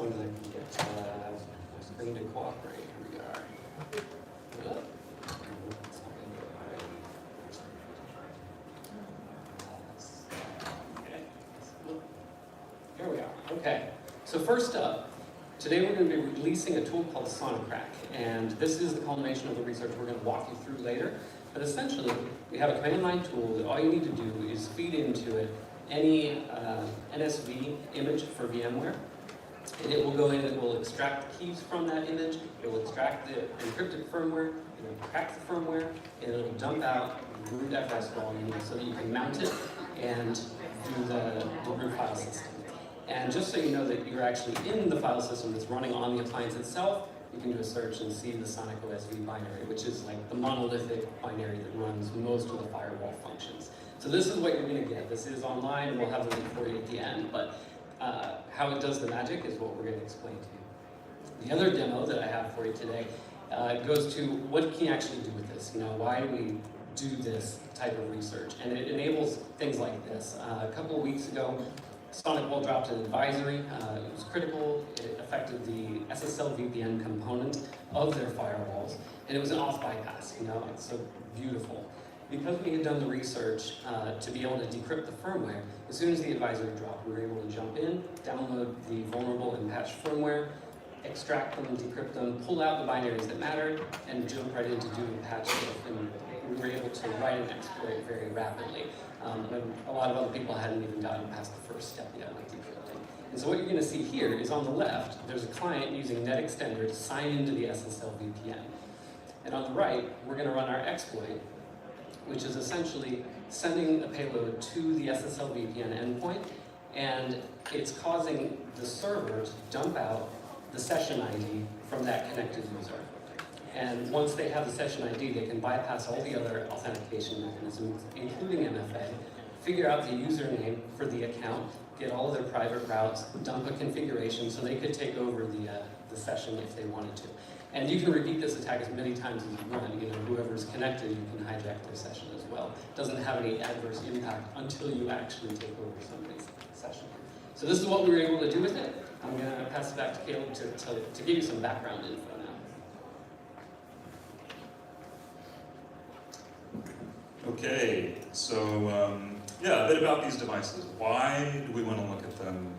long as I can get my screen to cooperate. Here we are. Okay. Here we are. Okay. So first up, today we're going to be releasing a tool called SonicCrack, and this is the culmination of the research we're going to walk you through later. But essentially, we have a command line tool that all you need to do is feed into it any NSV image for VMware, and it will go in and it will extract the keys from that image, it will extract the encrypted firmware, it will crack the firmware, and it will dump out root FS volume so that you can mount it and do the root file system. And just so you know that you're actually in the file system that's running on the appliance itself, you can do a search and see the SonicOSX binary, which is like the monolithic binary that runs most of the firewall functions. So this is what you're going to get. This is online, and we'll have the link for you at the end, but how it does the magic is what we're going to explain to you. The other demo that I have for you today goes to what can you actually do with this? You know, why do we do this type of research? And it enables things like this. A couple of weeks ago, Sonicwall dropped an advisory. It was critical. It affected the SSL VPN component of their firewalls, and it was an auth bypass. You know, it's so beautiful. Because we had done the research to be able to decrypt the firmware, as soon as the advisory dropped, we were able to jump in, download the vulnerable and patched firmware, extract them, decrypt them, pull out the binaries that mattered, and jump right into doing patch stuff. And we were able to write an exploit very rapidly. When a lot of other people hadn't even gotten past the first step yet with decrypting. And so what you're going to see here is on the left, there's a client using NetExtender to sign into the SSL VPN. And on the right, we're going to run our exploit, which is essentially sending a payload to the SSL VPN endpoint, and it's causing the server to dump out the session ID from that connected user. And once they have the session ID, they can bypass all the other authentication mechanisms, including MFA, figure out the username for the account, get all of their private routes, dump a configuration so they could take over the session if they wanted to. And you can repeat this attack as many times as you want. You know, whoever's connected, you can hijack their session as well. It doesn't have any adverse impact until you actually take over somebody's session. So this is what we were able to do with it. I'm going to pass it back to Caleb to give you some background info now. Okay, so yeah, a bit about these devices. Why do we want to look at them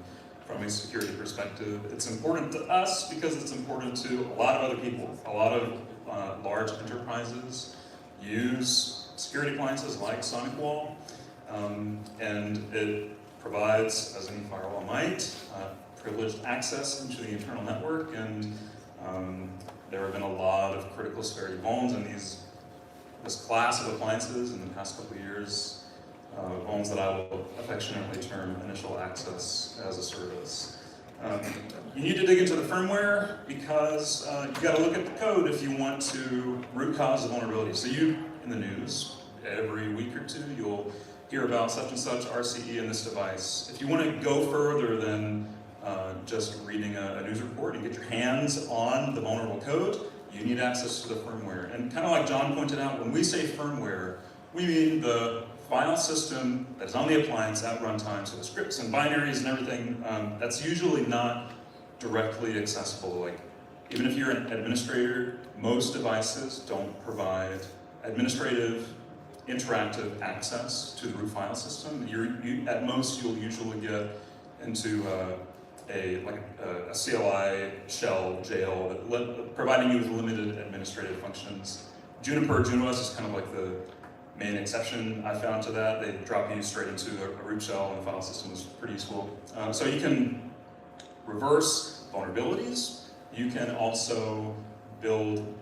from a security perspective? It's important to us because it's important to a lot of other people. A lot of large enterprises use security appliances like Sonicwall, and it provides, as any firewall might, privileged access into the internal network, and there have been a lot of critical severity vulns in this class of appliances in the past couple of years, vulns that I will affectionately term initial access as a service. You need to dig into the firmware because you got to look at the code if you want to root cause the vulnerability. So in the news, every week or two, you'll hear about such and such RCE in this device. If you want to go further than just reading a news report and get your hands on the vulnerable code, you need access to the firmware. And kind of like John pointed out, when we say firmware, we mean the file system that is on the appliance at runtime, so the scripts and binaries and everything, that's usually not directly accessible. Like, even if you're an administrator, most devices don't provide administrative, interactive access to the root file system. At most, you'll usually get into a CLI shell jail, providing you with limited administrative functions. Junos is kind of like the main exception I found to that. They drop you straight into a root shell, and the file system is pretty useful. So you can reverse vulnerabilities. You can also build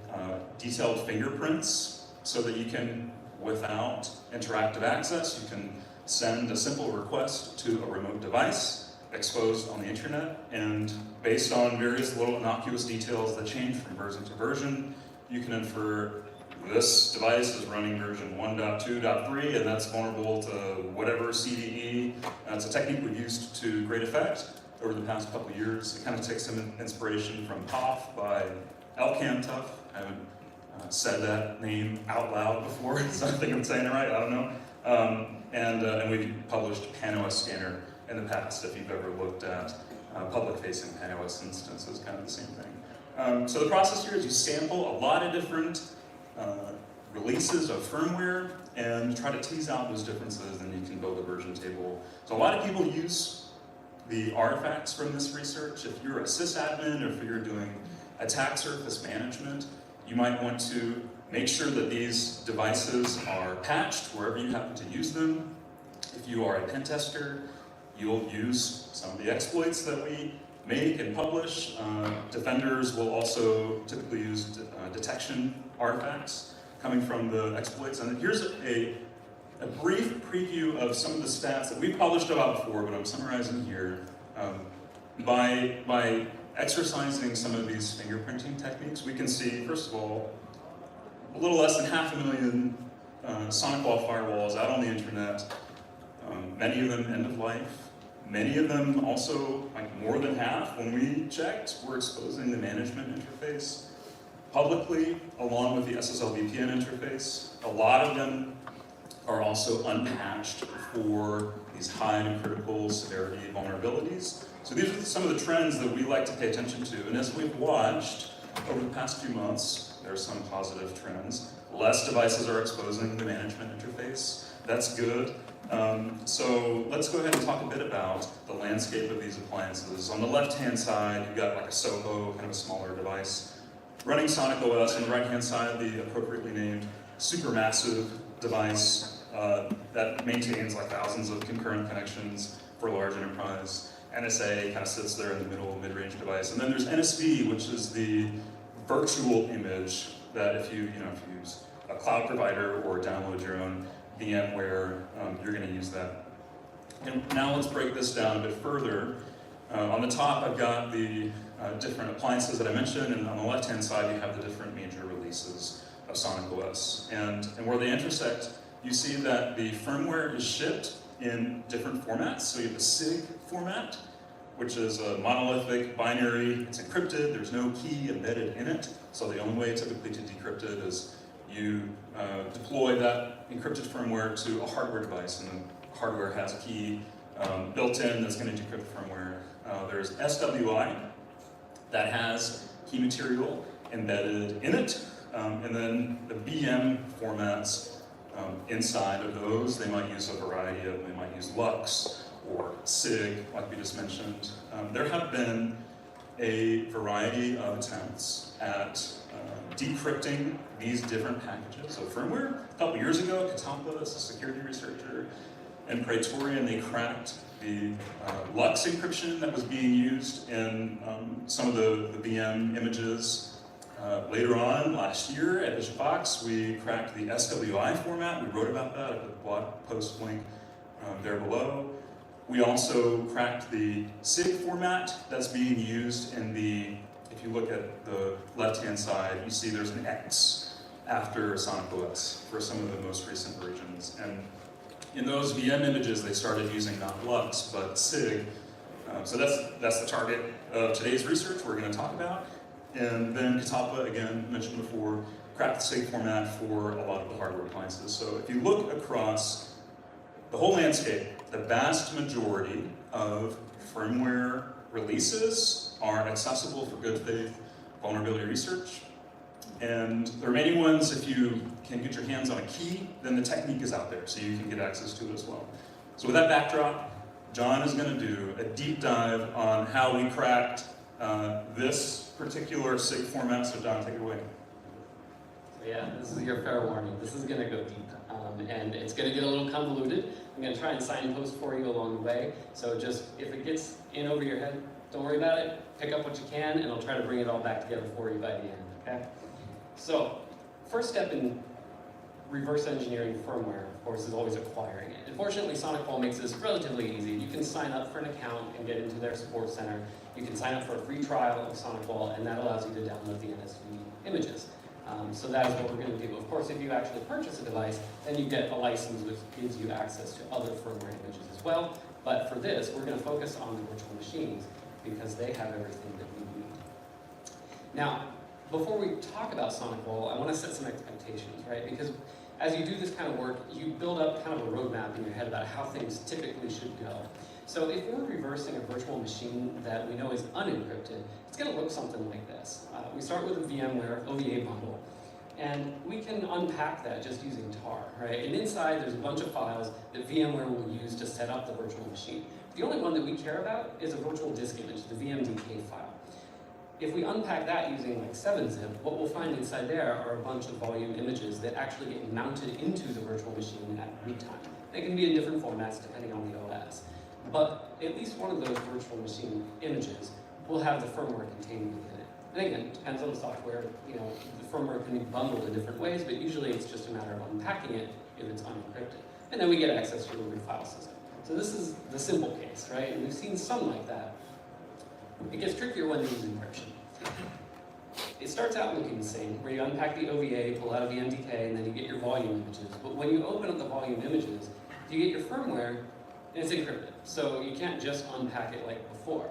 detailed fingerprints so that you can, without interactive access, you can send a simple request to a remote device exposed on the internet, and based on various little innocuous details that change from version to version, you can infer this device is running version 1.2.3 and that's vulnerable to whatever CVE. It's a technique we've used to great effect over the past couple of years. It kind of takes some inspiration from POF by Elcantuf. I haven't said that name out loud before, so I think I'm saying it right, I don't know. And we've published PanOS Scanner in the past, if you've ever looked at public-facing iOS instance is kind of the same thing. So the process here is you sample a lot of different releases of firmware and try to tease out those differences, and you can build a version table. So a lot of people use the artifacts from this research. If you're a sysadmin or if you're doing attack surface management, you might want to make sure that these devices are patched wherever you happen to use them. If you are a pen tester, you'll use some of the exploits that we make and publish. Defenders will also typically use detection artifacts coming from the exploits. And here's a brief preview of some of the stats that we've published about before, but I'm summarizing here. By exercising some of these fingerprinting techniques, we can see, first of all, a little less than 500,000 Sonicwall firewalls out on the internet, many of them end of life. Many of them also, like more than half, when we checked, were exposing the management interface publicly, along with the SSL VPN interface. A lot of them are also unpatched for these high and critical severity vulnerabilities. So these are some of the trends that we like to pay attention to. And as we've watched over the past few months, there are some positive trends. Less devices are exposing the management interface. That's good. So let's go ahead and talk a bit about the landscape of these appliances. On the left-hand side, you've got like a Soho, kind of a smaller device, running SonicOS. On the right-hand side, the appropriately named supermassive device that maintains like thousands of concurrent connections for a large enterprise. NSA kind of sits there in the middle, mid-range device. And then there's NSV, which is the virtual image that if you use a cloud provider or download your own VMware, you're going to use that. And now let's break this down a bit further. On the top, I've got the different appliances that I mentioned, and on the left-hand side, you have the different major releases of SonicOS. And where they intersect, you see that the firmware is shipped in different formats. So you have the SIG format, which is a monolithic binary. It's encrypted. There's no key embedded in it. So the only way typically to decrypt it is you deploy that encrypted firmware to a hardware device, and the hardware has a key built in that's going to decrypt the firmware. There's SWI that has key material embedded in it, and then the VM formats inside of those, they might use a variety of, they might use LUX or SIG, like we just mentioned. There have been a variety of attempts at decrypting these different packages of firmware. A couple years ago, Katampa, as a security researcher, and Praetorian, they cracked the LUX encryption that was being used in some of the VM images. Later on, last year at BishopFox, we cracked the SWI format. We wrote about that at the blog post link there below. We also cracked the SIG format that's being used in the, if you look at the left-hand side, you see there's an X after SonicOS for some of the most recent versions. And in those VM images, they started using not LUX, but SIG. So that's the target of today's research we're going to talk about. And then Katampa, again, mentioned before, cracked the SIG format for a lot of the hardware appliances. So if you look across the whole landscape, the vast majority of firmware releases are accessible for good faith vulnerability research. And the remaining ones, if you can get your hands on a key, then the technique is out there, so you can get access to it as well. So with that backdrop, John is going to do a deep dive on how we cracked this particular SIG format. So John, take it away. So yeah, this is your fair warning. This is going to go deep, and it's going to get a little convoluted. I'm going to try and signpost for you along the way. So just, if it gets in over your head, don't worry about it. Pick up what you can, and I'll try to bring it all back together for you by the end, okay? So, first step in reverse engineering firmware, of course, is always acquiring it. Unfortunately, Sonicwall makes this relatively easy. You can sign up for an account and get into their support center. You can sign up for a free trial of Sonicwall, and that allows you to download the NSV images. So that is what we're going to do. Of course, if you actually purchase a device, then you get a license which gives you access to other firmware images as well. But for this, we're going to focus on the virtual machines because they have everything that we need. Now, before we talk about Sonicwall, I want to set some expectations, right? Because as you do this kind of work, you build up kind of a roadmap in your head about how things typically should go. So if we're reversing a virtual machine that we know is unencrypted, it's going to look something like this. We start with a VMware OVA bundle, and we can unpack that just using tar, right? And inside there's a bunch of files that VMware will use to set up the virtual machine. The only one that we care about is a virtual disk image, the VMDK file. If we unpack that using like 7-zip, what we'll find inside there are a bunch of volume images that actually get mounted into the virtual machine at boot time. They can be in different formats depending on the OS. But at least one of those virtual machine images will have the firmware contained within it. And again, it depends on the software. You know, the firmware can be bundled in different ways, but usually it's just a matter of unpacking it if it's unencrypted. And then we get access to the root file system. So this is the simple case, right? And we've seen some like that. It gets trickier when you use encryption. It starts out looking the same, where you unpack the OVA, pull out the MDK, and then you get your volume images. But when you open up the volume images, you get your firmware, and it's encrypted. So you can't just unpack it like before.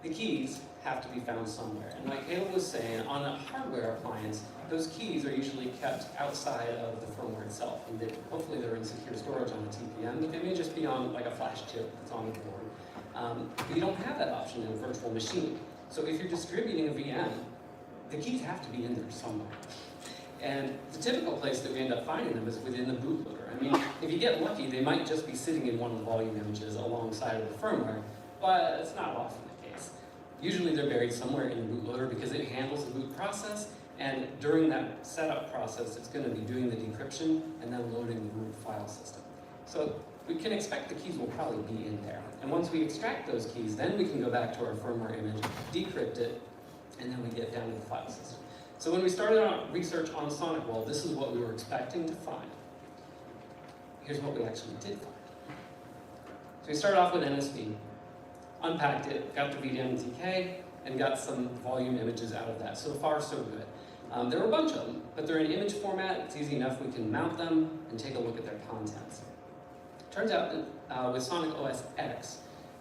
The keys have to be found somewhere. And like Caleb was saying, on a hardware appliance, those keys are usually kept outside of the firmware itself. And hopefully they're in secure storage on the TPM, but they may just be on like a flash chip that's on the board. But you don't have that option in a virtual machine. So if you're distributing a VM, the keys have to be in there somewhere. And the typical place that we end up finding them is within the bootloader. I mean, if you get lucky, they might just be sitting in one of the volume images alongside of the firmware, but it's not often the case. Usually they're buried somewhere in the bootloader because it handles the boot process, and during that setup process, it's going to be doing the decryption and then loading the root file system. So we can expect the keys will probably be in there. And once we extract those keys, then we can go back to our firmware image, decrypt it, and then we get down to the file system. So when we started our research on Sonicwall, this is what we were expecting to find. Here's what we actually did find. So we started off with NSV, unpacked it, got the VMDK, and got some volume images out of that. So far, so good. There were a bunch of them, but they're in image format. It's easy enough we can mount them and take a look at their contents. Turns out that with SonicOSX,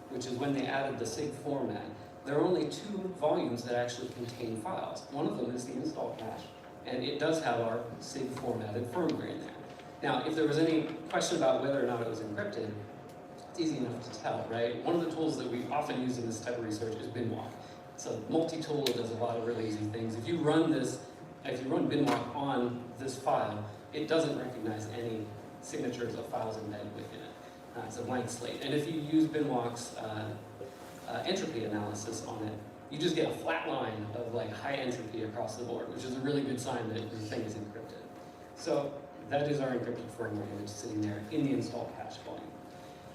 which is when they added the SIG format, there are only 2 volumes that actually contain files. One of them is the install cache, and it does have our SIG formatted firmware in there. Now, if there was any question about whether or not it was encrypted, it's easy enough to tell, right? One of the tools that we often use in this type of research is binwalk. It's a multi-tool that does a lot of really easy things. If you run binwalk on this file, it doesn't recognize any signatures of files embedded within it. It's a blank slate. And if you use binwalk's entropy analysis on it, you just get a flat line of like high entropy across the board, which is a really good sign that the thing is encrypted. So that is our encrypted firmware image sitting there in the install cache volume.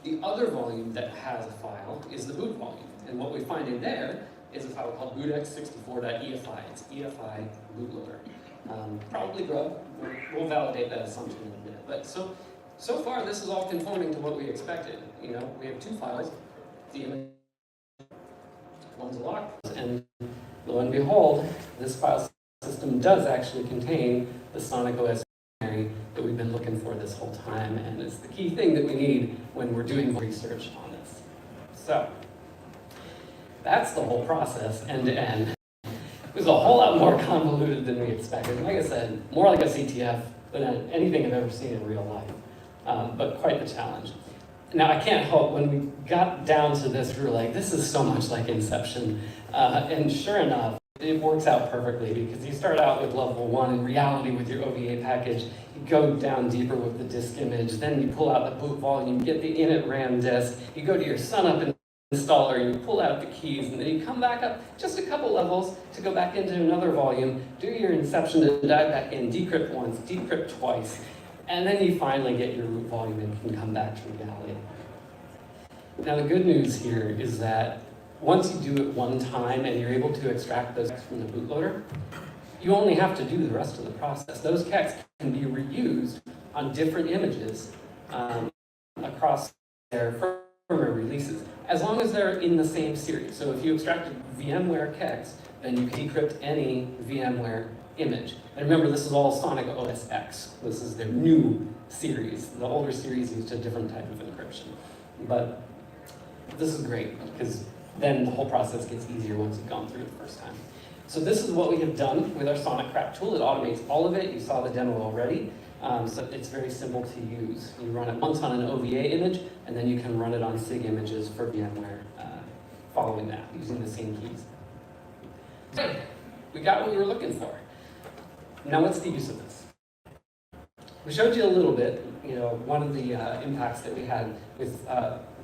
The other volume that has a file is the boot volume. And what we find in there is a file called bootx64.efi. It's EFI bootloader. Probably grub. We'll validate that assumption in a minute. But so far, this is all conforming to what we expected. You know, we have 2 files. The image, one's locked, and lo and behold, this file system does actually contain the SonicOSX that we've been looking for this whole time, and it's the key thing that we need when we're doing research on this. So that's the whole process, end to end. It was a whole lot more convoluted than we expected. Like I said, more like a CTF than anything I've ever seen in real life, but quite the challenge. Now, I can't help, when we got down to this, we were like, this is so much like Inception. And sure enough, it works out perfectly, because you start out with level 1 in reality with your OVA package, you go down deeper with the disk image, then you pull out the boot volume, get the init RAM disk, you go to your sunup installer and you pull out the keys, and then you come back up just a couple levels to go back into another volume, do your Inception to dive back in, decrypt once, decrypt twice, and then you finally get your root volume and can come back to reality. Now the good news here is that once you do it one time and you're able to extract those from the bootloader, you only have to do the rest of the process. Those keys can be reused on different images across their firmware releases, as long as they're in the same series. So if you extracted VMware keys, then you can decrypt any VMware image. And remember, this is all SonicOSX. This is their new series. The older series used a different type of encryption. But this is great, because then the whole process gets easier once you've gone through it the first time. So this is what we have done with our SonicCrack tool. It automates all of it. You saw the demo already. So it's very simple to use. You run it once on an OVA image, and then you can run it on SIG images for VMware following that, using the same keys. Okay, we got what we were looking for. Now what's the use of this? We showed you a little bit, one of the impacts that we had with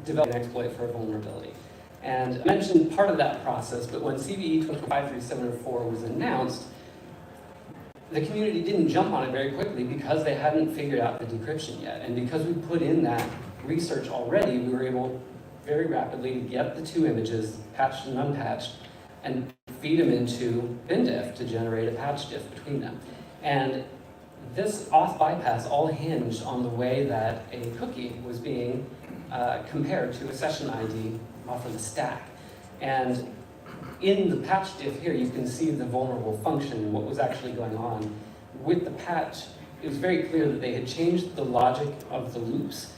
developing an exploit for a vulnerability. And I mentioned part of that process, but when CVE 2023-704 was announced, the community didn't jump on it very quickly because they hadn't figured out the decryption yet. And because we put in that research already, we were able very rapidly to get the two images, patched and unpatched, and feed them into bindiff to generate a patch diff between them. And this auth bypass all hinged on the way that a cookie was being compared to a session ID off of the stack. And in the patch diff here, you can see the vulnerable function and what was actually going on. With the patch, it was very clear that they had changed the logic of the loops.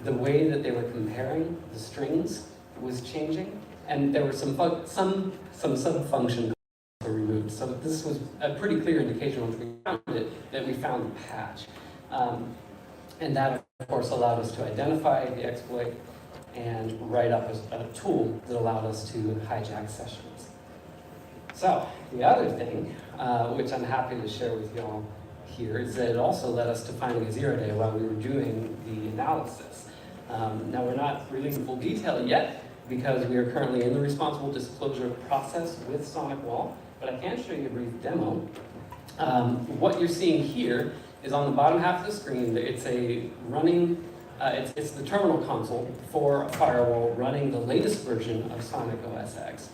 The way that they were comparing the strings was changing, and there were some sub-functions were removed. So this was a pretty clear indication once we found it that we found the patch. And that, of course, allowed us to identify the exploit and write up a tool that allowed us to hijack sessions. So the other thing, which I'm happy to share with y'all here, is that it also led us to finding a 0-day while we were doing the analysis. Now we're not releasing full detail yet because we are currently in the responsible disclosure process with Sonicwall, but I can show you a brief demo. What you're seeing here is on the bottom half of the screen, it's a running it's the terminal console for a firewall running the latest version of SonicOSX.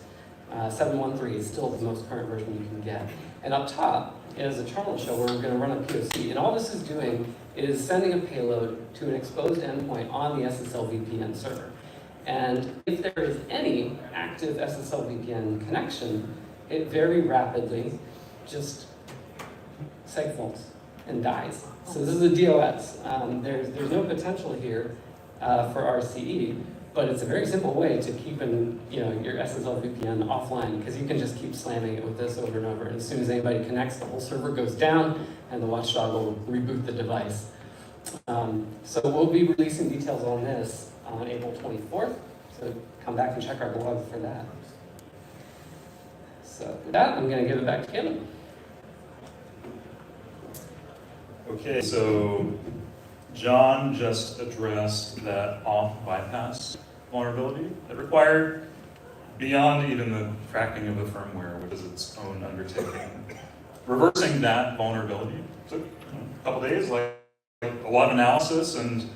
7.1.3 is still the most current version you can get. And up top is a terminal shell where we're going to run a POC. And all this is doing is sending a payload to an exposed endpoint on the SSL VPN server. And if there is any active SSL VPN connection, it very rapidly just segfaults and dies. So this is a DOS. There's no potential here for RCE, but it's a very simple way to keep your SSL VPN offline because you can just keep slamming it with this over and over. And as soon as anybody connects, the whole server goes down and the watchdog will reboot the device. So we'll be releasing details on this on April 24th. So come back and check our blog for that. So with that, I'm going to give it back to Caleb. Okay, so John just addressed that auth bypass vulnerability that required, beyond even the cracking of the firmware, which is its own undertaking, reversing that vulnerability took a couple days, like a lot of analysis, and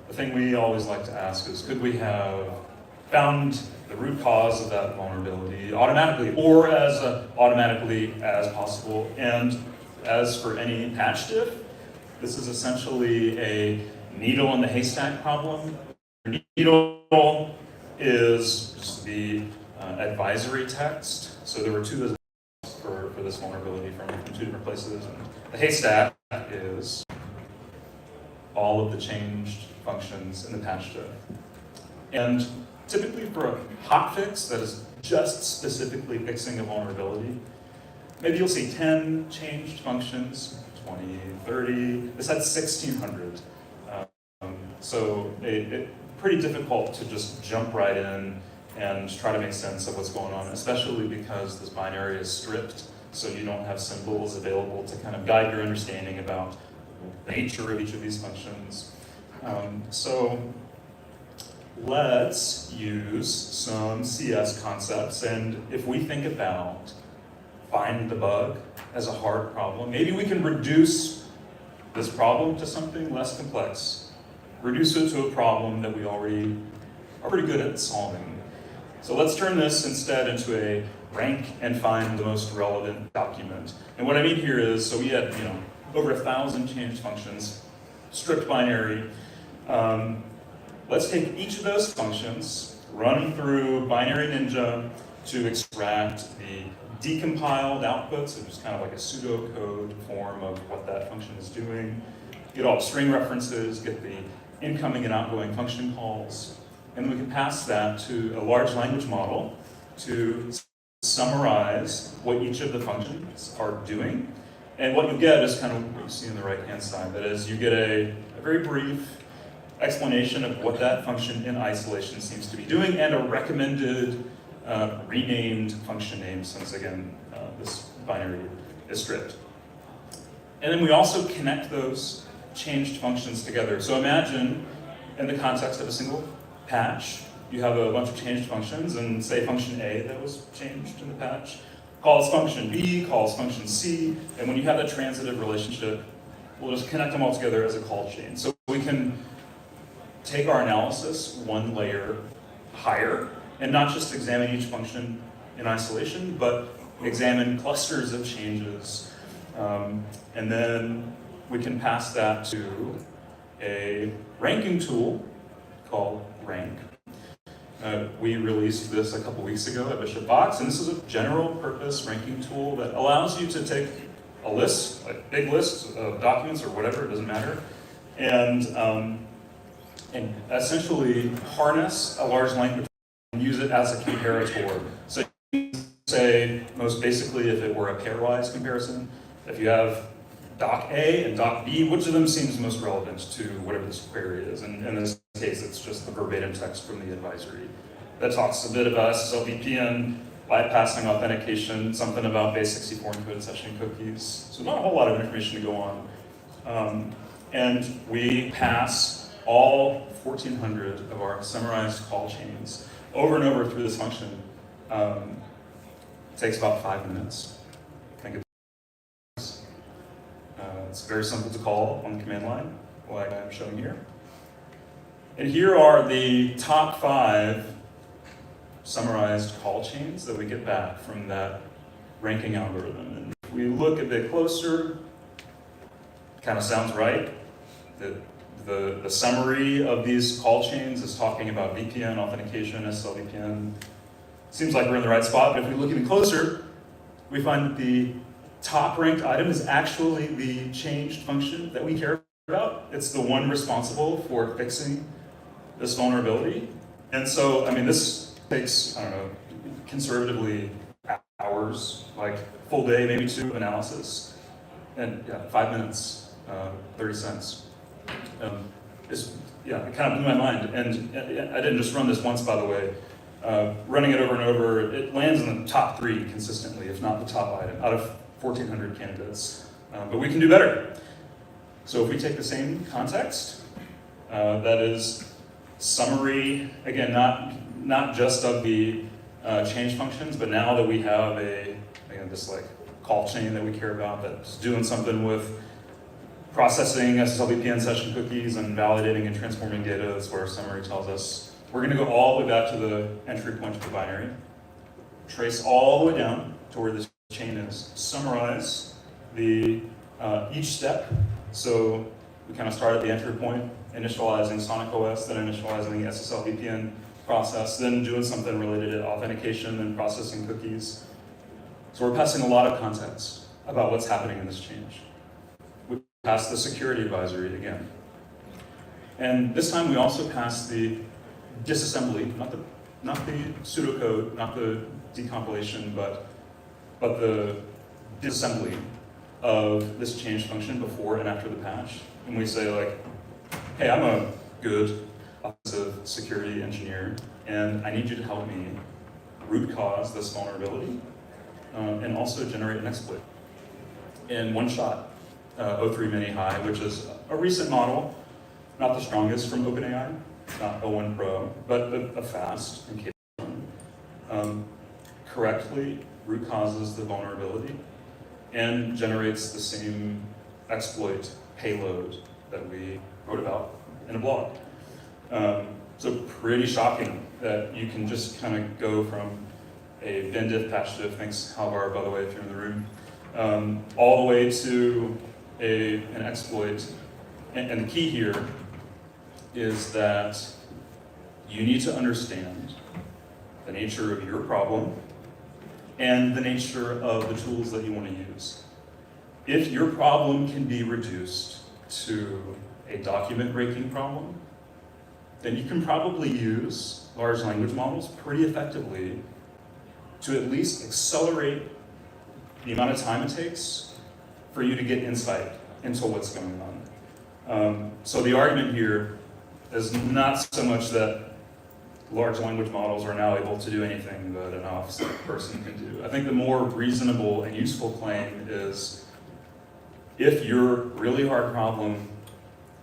the thing we always like to ask is, could we have found the root cause of that vulnerability automatically, or as automatically as possible? And as for any patch diff, this is essentially a needle in the haystack problem. Needle is just the advisory text. So there were two for this vulnerability from two different places. And the haystack is all of the changed functions in the patch diff. And typically for a hotfix that is just specifically fixing a vulnerability, maybe you'll see 10 changed functions, 20, 30, this had 1,600. So it's pretty difficult to just jump right in and try to make sense of what's going on, especially because this binary is stripped, so you don't have symbols available to kind of guide your understanding about the nature of each of these functions. So let's use some CS concepts, and if we think about find the bug as a hard problem, maybe we can reduce this problem to something less complex. Reduce it to a problem that we already are pretty good at solving. So let's turn this instead into a rank and find the most relevant document. And what I mean here is, so we had over 1,000 changed functions, stripped binary. Let's take each of those functions, run through binary ninja to extract the decompiled outputs, which is kind of like a pseudocode form of what that function is doing. Get all the string references, get the incoming and outgoing function calls, and then we can pass that to a large language model to summarize what each of the functions are doing And what you get is kind of what you see on the right-hand side. That is, you get a very brief explanation of what that function in isolation seems to be doing, and a recommended renamed function name, since again, this binary is stripped. And then we also connect those changed functions together. So imagine, in the context of a single patch, you have a bunch of changed functions, and say function A that was changed in the patch calls function B, calls function C, and when you have that transitive relationship, we'll just connect them all together as a call chain. So we can take our analysis one layer higher, and not just examine each function in isolation, but examine clusters of changes. And then we can pass that to a ranking tool called rank. We released this a couple weeks ago at Bishop Box, and this is a general purpose ranking tool that allows you to take a list, a big list of documents or whatever, it doesn't matter, and essentially harness a large language and use it as a comparator. So you can say, most basically, if it were a pairwise comparison, if you have doc A and doc B, which of them seems most relevant to whatever this query is? And in this case, it's just the verbatim text from the advisory. That talks a bit about SSL VPN, bypassing authentication, something about base64 encoded session cookies. So not a whole lot of information to go on. And we pass all 1,400 of our summarized call chains over and over through this function. It takes about 5 minutes. It's very simple to call on the command line, like I'm showing here. And here are the top 5 summarized call chains that we get back from that ranking algorithm. And if we look a bit closer, it kind of sounds right. The summary of these call chains is talking about VPN, authentication, SSL VPN. Seems like we're in the right spot, but if we look even closer, we find that the top ranked item is actually the changed function that we care about. It's the one responsible for fixing this vulnerability. And so, I mean, this takes, I don't know, conservatively hours, like full day, maybe 2 of analysis. And yeah, 5 minutes, 30 cents. It kind of blew my mind. And I didn't just run this once, by the way. Running it over and over, it lands in the top 3 consistently, if not the top item, out of 1,400 candidates. But we can do better. So if we take the same context, that is summary, again, not just of the change functions, but now that we have this like call chain that we care about that's doing something with processing SSL VPN session cookies and validating and transforming data, that's where summary tells us. We're gonna go all the way back to the entry point of the binary, trace all the way down to where this chain is, summarize each step. So we kind of start at the entry point, initializing SonicOS, then initializing the SSL VPN process, then doing something related to authentication, then processing cookies. So we're passing a lot of context about what's happening in this change. We pass the security advisory again. And this time we also pass the disassembly, not the pseudocode, not the decompilation, but the disassembly of this change function before and after the patch. And we say like, hey, I'm a good offensive security engineer, and I need you to help me root cause this vulnerability, and also generate an exploit in one shot. O3 Mini High, which is a recent model, not the strongest from OpenAI, not O1 Pro, but a fast and capable one. Correctly root causes the vulnerability and generates the same exploit payload that we wrote about in a blog. So pretty shocking that you can just kind of go from a bin diff, patch diff, thanks Halvar, by the way, if you're in the room, all the way to an exploit. And the key here is that you need to understand the nature of your problem and the nature of the tools that you want to use. If your problem can be reduced to a document breaking problem, then you can probably use large language models pretty effectively to at least accelerate the amount of time it takes for you to get insight into what's going on. So the argument here is not so much that large language models are now able to do anything that an officer person can do. I think the more reasonable and useful claim is if your really hard problem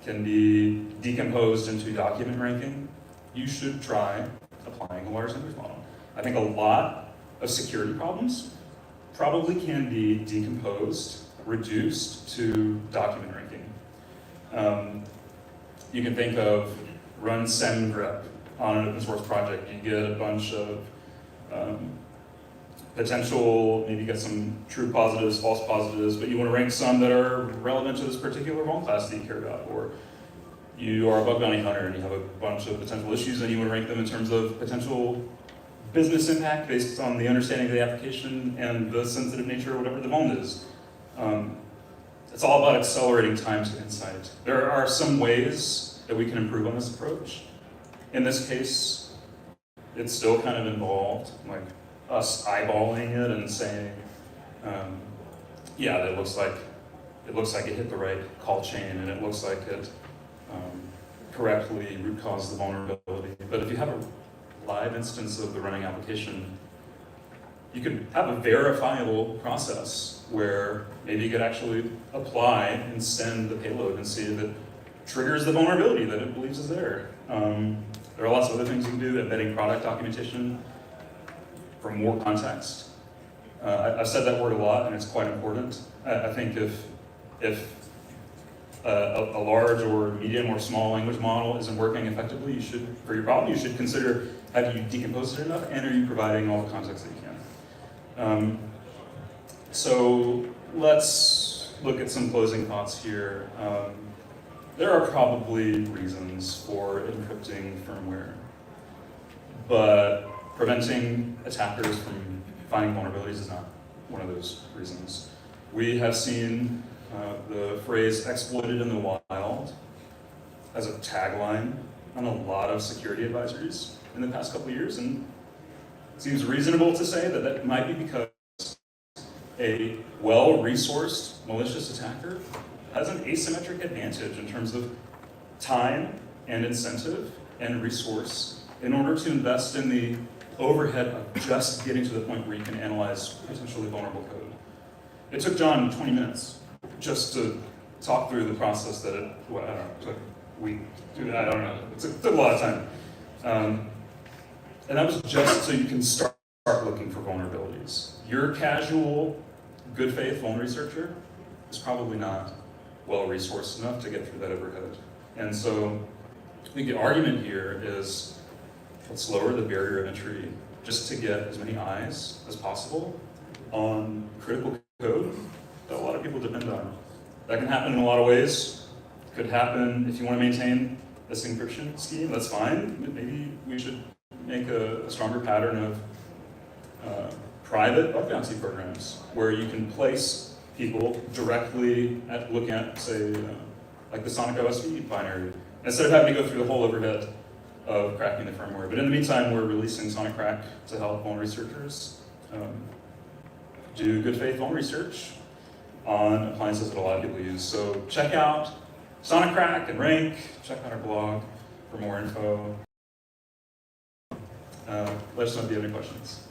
can be decomposed into document ranking, you should try applying a large language model. I think a lot of security problems probably can be decomposed, reduced to document ranking. You can think of run semgrep on an open source project. You get a bunch of potential, maybe you get some true positives, false positives, but you want to rank some that are relevant to this particular vuln class that you care about. Or you are a bug bounty hunter and you have a bunch of potential issues and you want to rank them in terms of potential business impact based on the understanding of the application and the sensitive nature of whatever the vuln is. It's all about accelerating time to insight. There are some ways that we can improve on this approach. In this case, it's still kind of involved, like us eyeballing it and saying, yeah, it looks like it hit the right call chain and it looks like it correctly root caused the vulnerability. But if you have a live instance of the running application, you could have a verifiable process where maybe you could actually apply and send the payload and see if it triggers the vulnerability that it believes is there. There are lots of other things you can do, embedding product documentation for more context. I've said that word a lot and it's quite important. I think if a large or medium or small language model isn't working effectively, you should, for your problem, you should consider, have you decomposed it enough and are you providing all the context that you can? So let's look at some closing thoughts here. There are probably reasons for encrypting firmware, but preventing attackers from finding vulnerabilities is not one of those reasons. We have seen the phrase exploited in the wild as a tagline on a lot of security advisories in the past couple of years, and it seems reasonable to say that that might be because a well-resourced malicious attacker has an asymmetric advantage in terms of time and incentive and resource in order to invest in the overhead of just getting to the point where you can analyze potentially vulnerable code. It took John 20 minutes just to talk through the process that it, well, I don't know, took a week, I don't know, it took a lot of time. And that was just so you can start looking for vulnerabilities. Your casual, good faith vuln researcher is probably not well-resourced enough to get through that overhead. And so I think the argument here is let's lower the barrier of entry just to get as many eyes as possible on critical code that a lot of people depend on. That can happen in a lot of ways. It could happen if you want to maintain this encryption scheme, that's fine. Maybe we should make a stronger pattern of private bug bounty programs where you can place people directly at looking at, say, like the SonicOSX binary, instead of having to go through the whole overhead of cracking the firmware. But in the meantime, we're releasing SonicCrack to help vuln researchers do good faith vuln research on appliances that a lot of people use. So check out SonicCrack and Rank, check out our blog for more info. Let us know if you have any questions.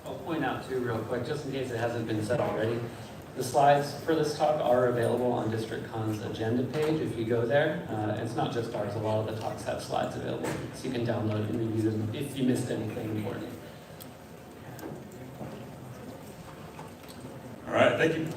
I'll point out too real quick, just in case it hasn't been said already, the slides for this talk are available on DistrictCon's agenda page if you go there. It's not just ours, a lot of the talks have slides available, so you can download and review them if you missed anything important. All right, thank you.